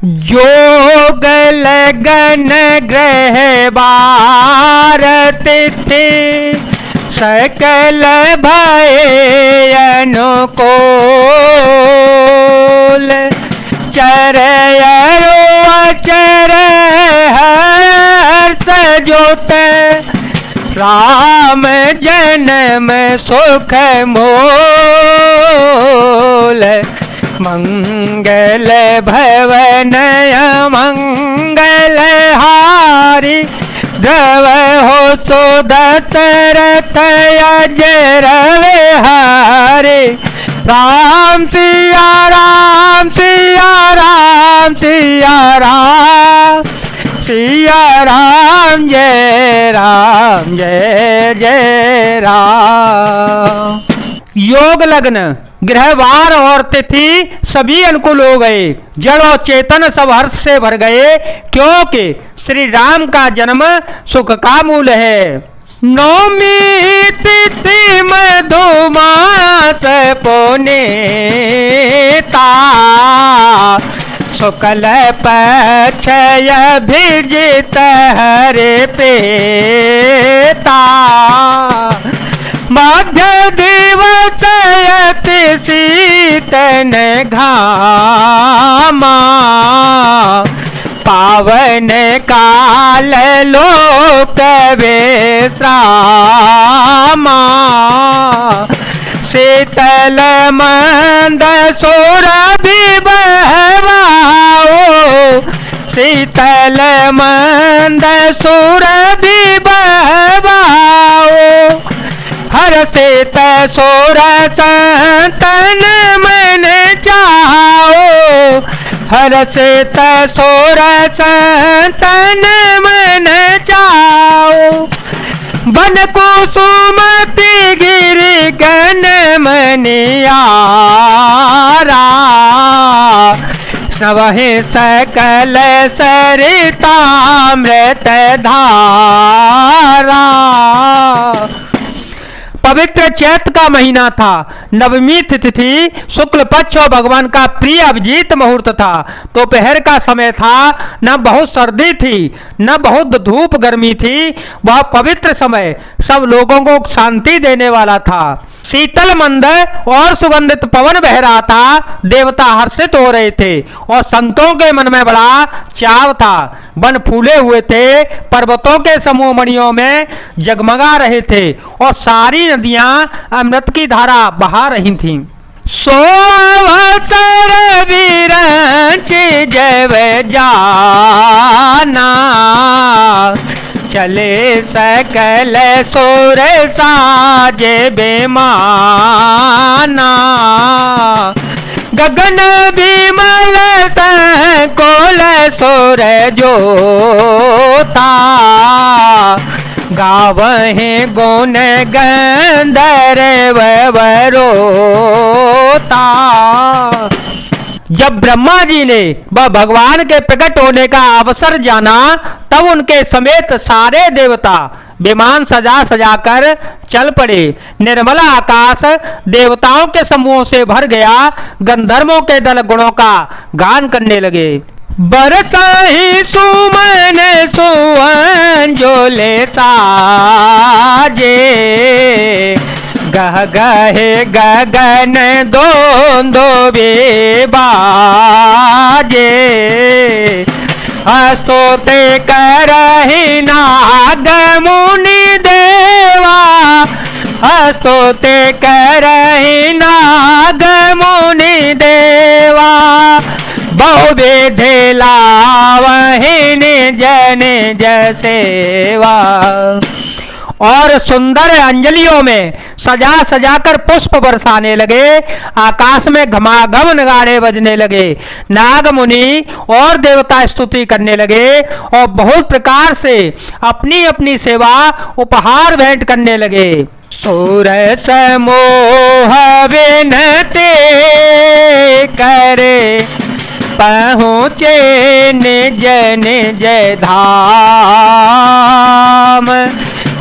योग लगन ग्रह बार तिथि सकल भय अनुकूल। चरयरु अचर हर्ष जोत राम जन्म सुख मूल। मंगल भवन मंगल हारी द्रव हो तो दशरथ अजर विहारी। राम सिया राम सिया राम सिया राम सिया राम जय जय राम। योग लग्न ग्रहवार और तिथि सभी अनुकूल हो गए। जड़ और चेतन सब हर्ष से भर गए, क्योंकि श्री राम का जन्म सुख का मूल है। नौमी तिथि मधुमास पुनीता शुक्ल पक्ष अभिजित हरे पेता। मध्य दिवस अति शीतन घामा पावन काल लोक विश्रामा। शीतल मंद सुरभि बहवाओ शीतल मंद सुरभि बहवाओ। हर्षित सुर संतन मन चाओ हर्षित सुर संतन मन चाओ। बन कुसुमति गिरि गण मनियारा नवहि सकल सरितामृत धारा। पवित्र चैत्र का महीना था। नवमी तिथि शुक्ल पक्ष और भगवान का प्रिय अभिजीत मुहूर्त था। दोपहर का समय था। न बहुत सर्दी थी न बहुत धूप गर्मी थी। वह पवित्र समय सब लोगों को शांति देने वाला था। शीतल मंद और सुगंधित पवन बह रहा था। देवता हर्षित हो रहे थे और संतों के मन में बड़ा चाव था। वन फूले हुए थे, पर्वतों के समूह मणियों में जगमगा रहे थे और सारी नदियां अमृत की धारा बहा रही थीं। सोवतर विरंच जब जाना चले सकल सुर साजे बेमाना। गगन विमल संकुल सुर जोता गावहीं गुण गंधर्व वरोता। जब ब्रह्मा जी ने वह भगवान के प्रकट होने का अवसर जाना तब उनके समेत सारे देवता विमान सजा सजाकर चल पड़े। निर्मला आकाश देवताओं के समूहों से भर गया। गंधर्वों के दल गुणों का गान करने लगे। बरसाही सुमन सुवन जोले साजे गह गहे गगन दोंदो बाजे। स्तोते करहि नाग मुनि देवा स्तोते करहि नाग मुनि देवा। बहु विधि लावहि निज निज सेवा। और सुंदर अंजलियों में सजा सजाकर पुष्प बरसाने लगे। आकाश में घमाघम नगाड़े बजने लगे। नाग मुनि और देवता स्तुति करने लगे और बहुत प्रकार से अपनी अपनी सेवा उपहार भेंट करने लगे। सुर समूह विनती करे पहुँचे निज निज धाम।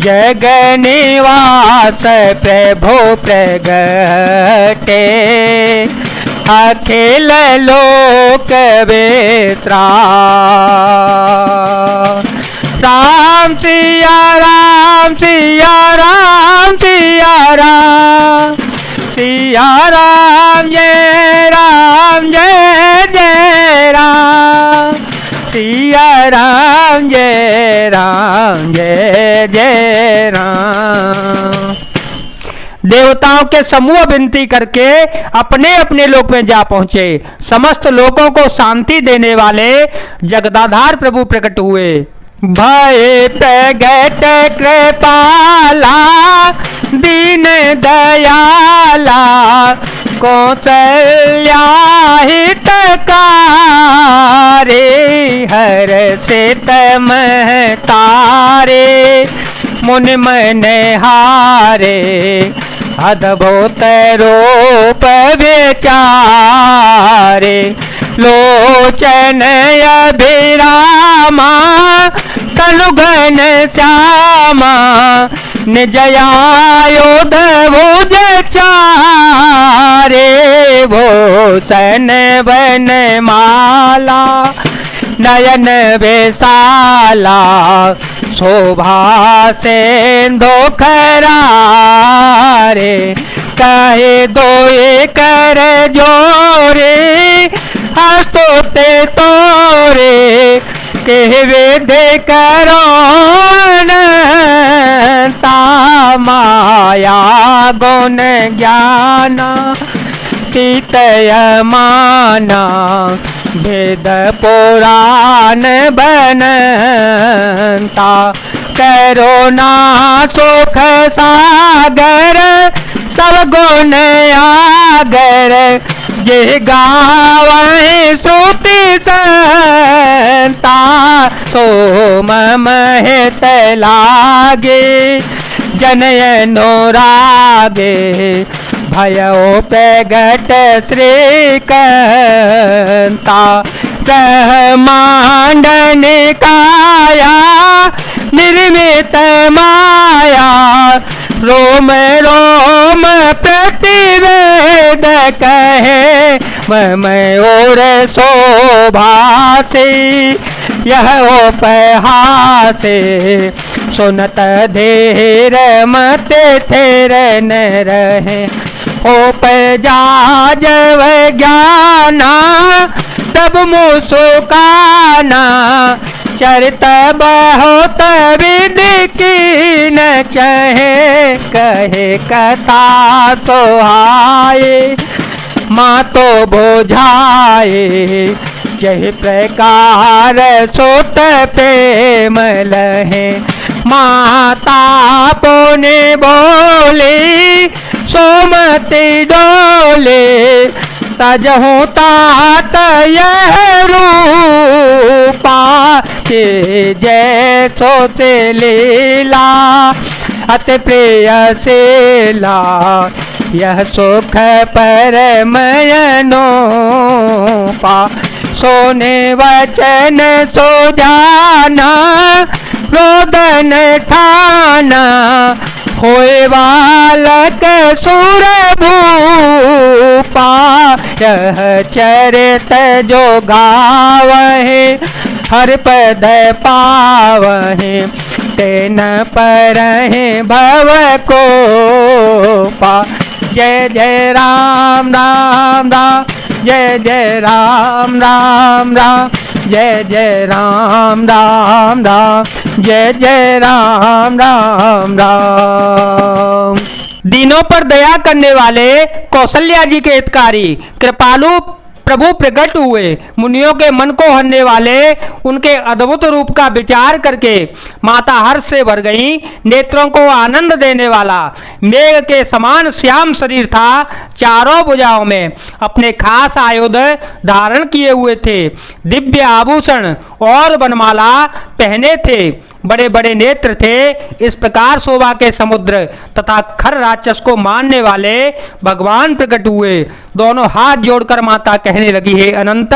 जग निवास प्रभु प्रगटे अखिल लोक विश्राम। राम सिया राम सिया राम सिया राम सिया राम जय जय राम सिया राम जय राम। देवताओं के समूह विनती करके अपने अपने लोक में जा पहुंचे। समस्त लोगों को शांति देने वाले जगदाधार प्रभु प्रकट हुए। भय प्रगट कृपाला दीन दयाला कौशल्या हितकारी हर्षित महतारे मुनि मन हारे अद्भुत रूप विचारे। लोचन अभिरामा तनुगन श्यामा निज आयुध भुज चारे। भूषण वन माला नयन विशाला शोभा सिंधु खरारे। कहे दो कर जोरे हस्तोते तोरे के विधि करो माया गुण ज्ञाना सीतय माना वेद पुराण बनता। करुणा सुख सागर सब गुण आगर जे गावे सुति संता। तो महित लागे जनयनो रागे भयो प्रगट श्रीकंता। ब्रह्मांड काया निर्मित माया रोम रोम प्रतिवेद कहे मम और शोभासी यह उपहासे। सुनत धीर मत थिर न रहे उपजा जब ज्ञाना तब मुस्काना। चरित बहुत विधि की न चहे कहे कथा सोहाए माँ तो बोझाए। जय प्रकार सोत प्रेम लहे माता पुने बोले सोमति डोले। सजहु तात यह रूपा के जैसो से लीला अति प्रिय सेला। यह सुख परमयनो पा सोने वचन सो जाना रोदन ठाना। होए बालक सुर भूपा यह चरित जो गावहे हर पद पावहे तेन परहे भव को पा। जय जय राम राम राम जय जय राम राम राम जय जय राम राम राम जय जय राम राम राम। दीनों पर दया करने वाले कौशल्या जी के हितकारी कृपालु प्रभु प्रकट हुए। मुनियों के मन को हरने वाले उनके अद्भुत रूप का विचार करके माता हर्ष से भर गई। नेत्रों को आनंद देने वाला मेघ के समान श्याम शरीर था। चारों भुजाओं में अपने खास आयुध धारण किए हुए थे। दिव्य आभूषण और वनमाला पहने थे। बड़े बड़े नेत्र थे। इस प्रकार शोभा के समुद्र तथा खर राक्षस को मारने वाले भगवान प्रकट हुए। दोनों हाथ जोड़कर माता कहने लगी, हे अनंत,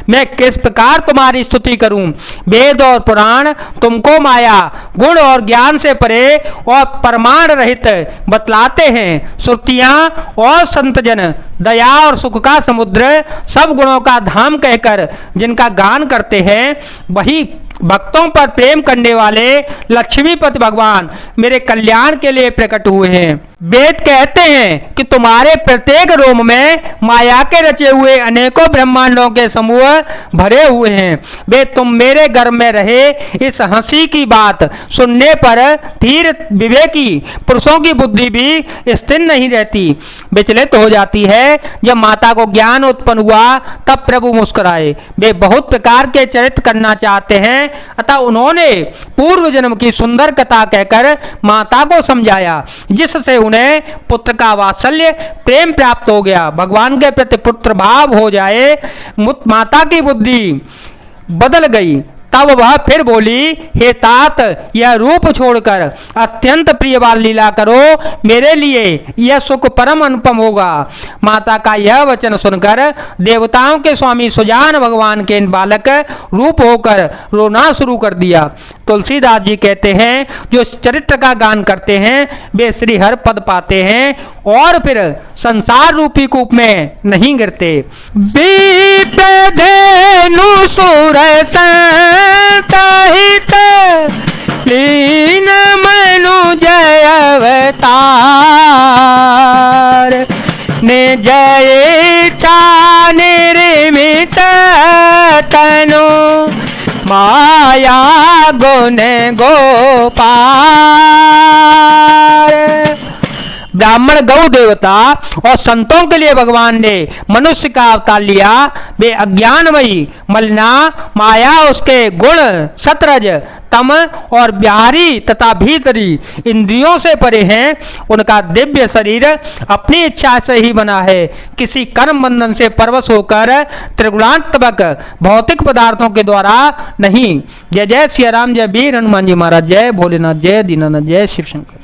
मैं किस प्रकार तुम्हारी स्तुति करूं। वेद और पुराण तुमको माया, गुण और ज्ञान से परे और प्रमाण रहित बतलाते हैं। श्रुतियां और संतजन दया और सुख का समुद्र, सब गुणों का धाम कहकर जिनका गान करते हैं, वही भक्तों पर प्रेम करने वाले लक्ष्मीपति भगवान मेरे कल्याण के लिए प्रकट हुए हैं। वेद कहते हैं कि तुम्हारे प्रत्येक रोम में माया के रचे हुए अनेकों ब्रह्मांडों के समूह भरे हुए हैं। वे तुम मेरे गर्भ में रहे, इस हंसी की बात सुनने पर धीर विवेकी पुरुषों की बुद्धि भी स्थिर नहीं रहती, विचलित हो जाती है। जब माता को ज्ञान उत्पन्न हुआ तब प्रभु मुस्कुराए। वे बहुत प्रकार के चरित्र करना चाहते हैं, अतः उन्होंने पूर्व जन्म की सुंदर कथा कहकर माता को समझाया, जिससे उन्हें पुत्र का वात्सल्य प्रेम प्राप्त हो गया। भगवान के प्रति पुत्र भाव हो जाए, माता की बुद्धि बदल गई। तब वह फिर बोली, हे तात, यह रूप छोड़कर अत्यंत प्रिय बाल लीला करो, मेरे लिए यह सुख परम अनुपम होगा। माता का यह वचन सुनकर देवताओं के स्वामी सुजान भगवान के इन बालक रूप होकर रोना शुरू कर दिया। तुलसीदास जी कहते हैं, जो चरित्र का गान करते हैं वे श्री हर पद पाते हैं और फिर संसार रूपी कूप में नहीं गिरते। बीप धेनु सुरत लीन मनु जय अवतार, ने जय चा निर्मित तनु माया गुण गोपाल। ब्राह्मण गौ देवता और संतों के लिए भगवान ने मनुष्य का अवतार लिया। वे अज्ञानमयी मलिना माया, उसके गुण सतरज तम और बिहारी तथा भीतरी इंद्रियों से परे हैं। उनका दिव्य शरीर अपनी इच्छा से ही बना है, किसी कर्म बंधन से परवश होकर त्रिगुणात्मक भौतिक पदार्थों के द्वारा नहीं। जय जय सिया राम, जय वीर हनुमान जी महाराज, जय भोलेनाथ, जय दीनानाथ, जय शिव शंकर।